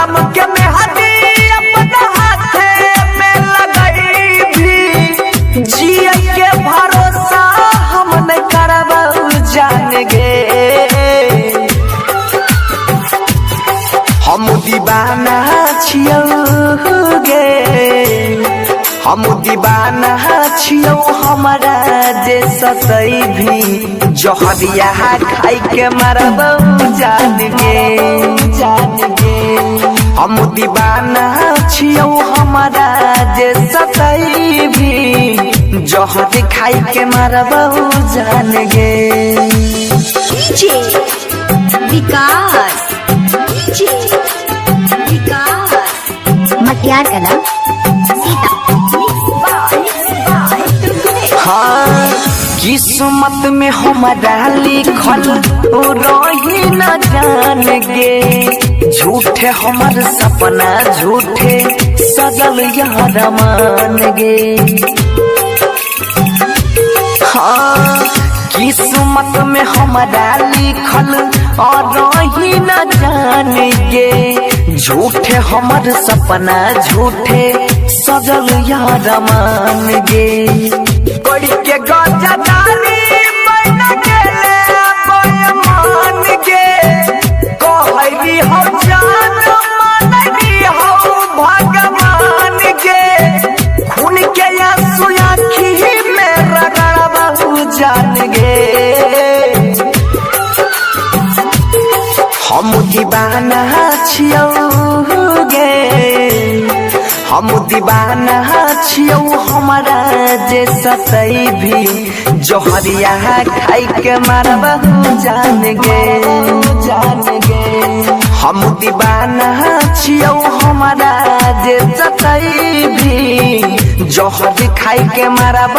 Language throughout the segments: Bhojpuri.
राम के मेहदी अपना हाथे में लगाई भी जिया के भरोसा हम नहीं करब जान गे। हम दीवाना छियौ गे, हम दीवाना छियौ हमारा जे सतई भी जहरिया खाई के मरब जान गे जान गे। हम दीवाना छियौ हमारा जे सतई भी जहर खाई के मरब जान गे। डीजे विकास, डीजे विकास मटियार कला सीता। हाँ किस्मत में हमारा लिखल रही न जान गे। झूठे हमार सपना झूठे सजल यार मान गे। हाँ किस्मत में हमारा लिखल रही न जान गे। झूठे हमार सपना झूठे सजल यार मान गे। बड़ी के गजदारी मैना गेले बेईमान गे। कहली हो जान मानली हो भगवान गे। खून के आंसू आँखी में रगड़बहु जान गे। हम दीवाना छियौ गे, हम दीवाना छियौ हमारा जे सतई भी जहरिया खाई के मरब जान गे जान गे। हम दीवाना छियौ हमारा जे सतई भी जहर खाई के मरब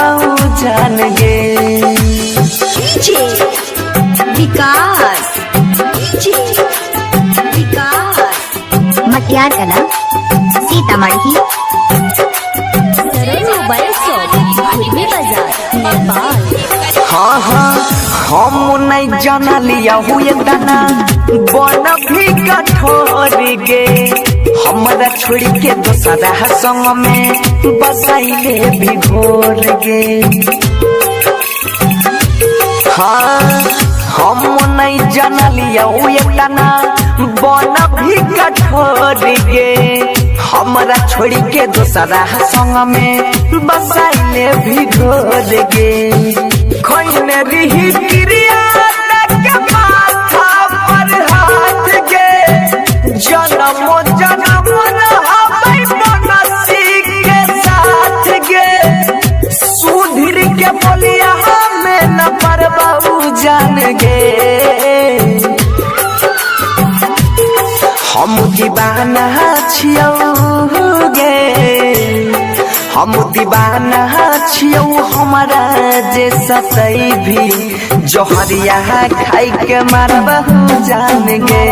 जान गे। डीजे विकास, डीजे विकास मटियार कला सीतामढ़ी। मोबाइल शॉप खुदमी बाजार नेपाल। हाँ हाँ हम नहीं जाना लिया हुए दाना बन भी कठोर गे। हमारा छोड़ के दोसरा संग में बसाइले भी घोर गे। हाँ हम नहीं जाना लिया हुए दाना बन भी कठोर गे। हमारा छोड़ के दोसरा संग में बसाइले भी घोर गे। खोइने रही क्रिया के माथा पर हाथ गे। जन्मो जन्म रहबै बनसी के साथ गे। सुधीर के बोलिया हमें न परबहु जान गे। हम दीवाना छियौ गे, हम दीवाना छियौ हमारा जे सतई भी जहरिया खाई के मरबहु जान गे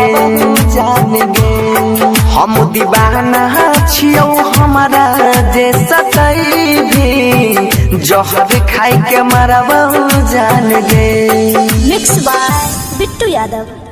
जान गे। हम दीवाना छियौ हमारा जे सतई भी जहर खाई के मरबहु जान गे। Mix by Bittu Yadav.